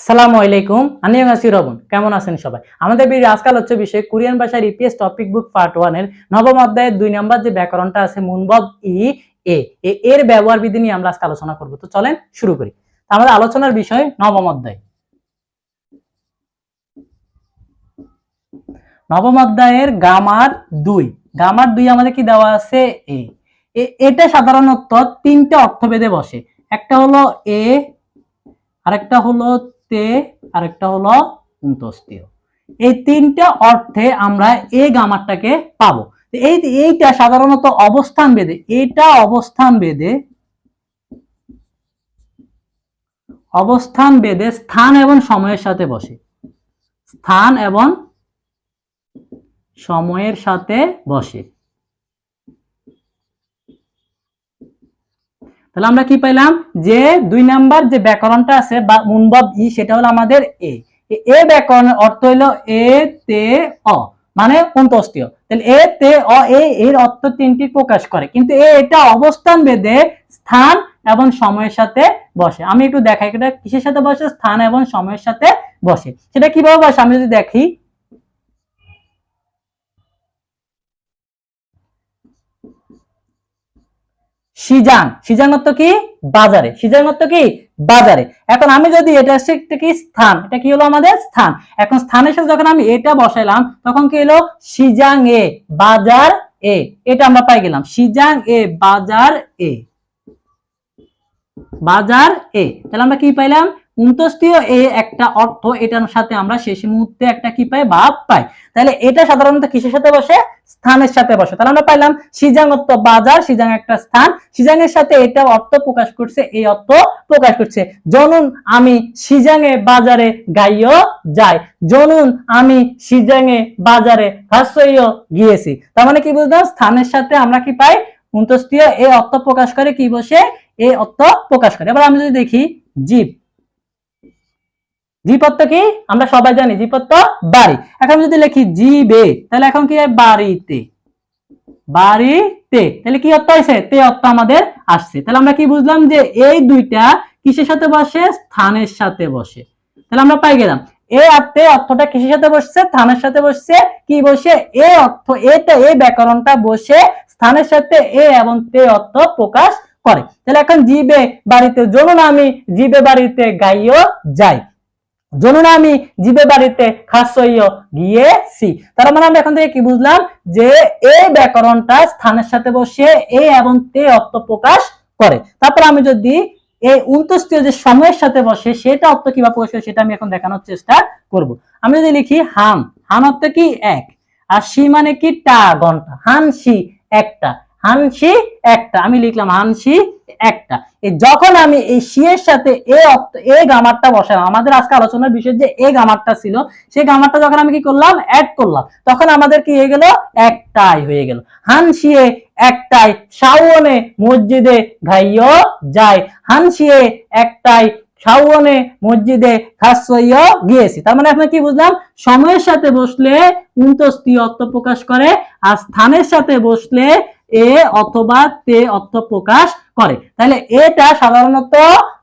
আসসালামু আলাইকুম। আনিয়াগাছি রবন, কেমন আছেন সবাই? আমাদের ভিডিও আজকাল হচ্ছে বিষয় কোরিয়ান ভাষার ইপিএস টপিক বুক পার্ট 1 এর নবম অধ্যায়ের 2 নম্বর যে ব্যাকরণটা আছে মুনবব ই এ এর ব্যবহার বিধি নিয়ে আমরা আজকে আলোচনা করব। তো চলেন শুরু করি। আমাদের আলোচনার বিষয় নবম অধ্যায়। নবম অধ্যায়ের গামার 2। গামার 2 আমাদের কি দেওয়া আছে এ। এটা সাধারণত তিনটা অর্থভেদে বসে। একটা হলো এ, আরেকটা হলো তে, আরেকটা হলো অন্তস্তীয়। এই তিনটা অর্থে আমরা এই গামারটাকে পাবো। এইটা সাধারণত অবস্থান ভেদে, এটা অবস্থান ভেদে স্থান এবং সময়ের সাথে বসে। স্থান এবং সময়ের সাথে বসে। তাহলে আমরা কি পাইলাম যে 2 নাম্বার যে ব্যাকরণটা আছে বা মুনবব ই, সেটা হলো আমাদের এ। এ ব্যাকরণের অর্থ হলো এ তে অ, মানে অন্তস্তীয়। তাহলে এ তে অ এর অর্থ তিনটি প্রকাশ করে, কিন্তু এটা অবস্থান ভেদে স্থান এবং সময়ের সাথে বসে। আমি একটু দেখাই এটা কিসের সাথে বসে, স্থান এবং সময়ের সাথে বসে। সেটা কিভাবে বসে আমি যদি দেখি, সিজাং, সিজাং অর্থ কি বাজারে, সিজাং অর্থ কি বাজারে। এখন আমি যদি এটা কি স্থান, এটা কি হলো আমাদের স্থান। এখন স্থানের সাথে যখন আমি এটা বসাইলাম তখন কি হলো সিজাং এ বাজার এ, এটা আমরা পাই গেলাম সিজাং এ বাজার এ, বাজার এ। তাহলে আমরা কি পাইলাম অন্তস্তীয় এ একটা অর্থ, এটার সাথে আমরা শেষ মুহূর্তে একটা কি পাই ভাব পাই। তাহলে এটা সাধারণত কিসের সাথে বসে, স্থানের সাথে বসে। তাহলে আমরা পাইলাম সিজাং অর্থ বাজার, সিজাং একটা স্থান, সিজাং এর সাথে এটা অর্থ প্রকাশ করছে, এই অর্থ প্রকাশ করছে। জনুন আমি সিজাং এ বাজারে গাইও যাই, জনুন আমি সিজাং এ বাজারে হাসইও গিয়েছি। তার মানে কি বুঝলাম, স্থানের সাথে আমরা কি পাই অন্তস্তীয় এ অর্থ প্রকাশ করে কি বসে, এই অর্থ প্রকাশ করে। এবার আমি যদি দেখি জীব, জীব অর্থ কি আমরা সবাই জানি, জীব অর্থ বাড়ি। এখন যদি লিখি জীবে, তাহলে এখন কি বাড়িতে, বাড়িতে। তাহলে কি অর্থ হয়েছে, তে অর্থ আমাদের আসছে। তাহলে আমরা কি বুঝলাম যে এই দুইটা কিসের সাথে বসে, স্থানের সাথে বসে। তাহলে আমরা পাই গেলাম এ আর তে অর্থটা কিসের সাথে বসছে, স্থানের সাথে বসছে। কি বসে, এ অর্থ, এটা এই ব্যাকরণটা বসে স্থানের সাথে এ এবং তে অর্থ প্রকাশ করে। তাহলে এখন জীবে বাড়িতে, জনুন আমি জীবে বাড়িতে গাইও যাই, জনুন আমি জীবে বাড়িতে খাসইও গিয়েছি। তার মানে আমরা এখন থেকে কি বুঝলাম যে এই ব্যাকরণটা স্থানের সাথে বসে এ এবং তে অর্থ প্রকাশ করে। তারপর আমি যদি এই অন্তস্তীয় যে সময়ের সাথে বসে সেটা অর্থ কিভাবে প্রকাশ করে সেটা আমি এখন দেখানোর চেষ্টা করব। আমি যদি লিখি হাম, হাম অর্থ কি এক, আর সি মানে কি টা ঘন্টা, হানসি একটা, হানসি একটা, আমি লিখলাম হানসি একটা। যখন আমি এই সি এর সাথে এ অর্থ এ গামারটা বসালাম, আমাদের আজকে আলোচনার বিষয় যে এ গামারটা ছিল, সেই গামারটা যখন আমি কি করলাম অ্যাড করলাম, তখন আমাদের কি হয়ে গেল, একটাই হয়ে গেল। হানসিয়ে একটাই শাওনে মসজিদে ঘাইও যায়, হানসিয়ে একটাই শাওনে মসজিদে খাসইও গিয়েছি। তার মানে আপনি কি বুঝলাম, সময়ের সাথে বসলে উন্তস্তি অর্থ প্রকাশ করে, আর স্থানের সাথে বসলে এ অথবা তে অর্থ প্রকাশ করে। তাহলে এটা সাধারণত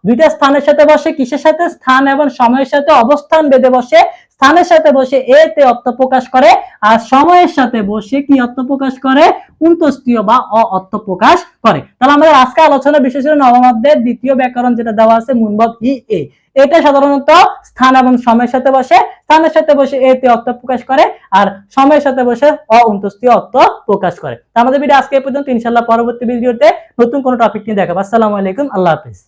দুইটা স্থানের সাথে বসে, কিসের সাথে, স্থান এবং সময়ের সাথে অবস্থান ভেদে বসে। স্থানের সাথে বসে এ তে অর্থ প্রকাশ করে, আর সময়ের সাথে বসে কি অর্থ প্রকাশ করে, উন্তস্তীয় বা অ অর্থ প্রকাশ করে। তাহলে আমাদের আজকে আলোচনা বিশেষ করে নবম অধ্যায়ের দ্বিতীয় ব্যাকরণ যেটা দেওয়া আছে মুনবব ই এ, এটা সাধারণত স্থান এবং সময়ের সাথে বসে, স্থানের সাথে বসে এ তে অর্থ প্রকাশ করে, আর সময়ের সাথে বসে অন্তস্তীয় অর্থ প্রকাশ করে। আমাদের ভিডিও আজকে এই পর্যন্ত, ইনশাআল্লাহ পরবর্তী ভিডিওতে নতুন কোনো টপিক নিয়ে দেখাবো। আসসালামু আলাইকুম, আল্লাহ হাফেজ।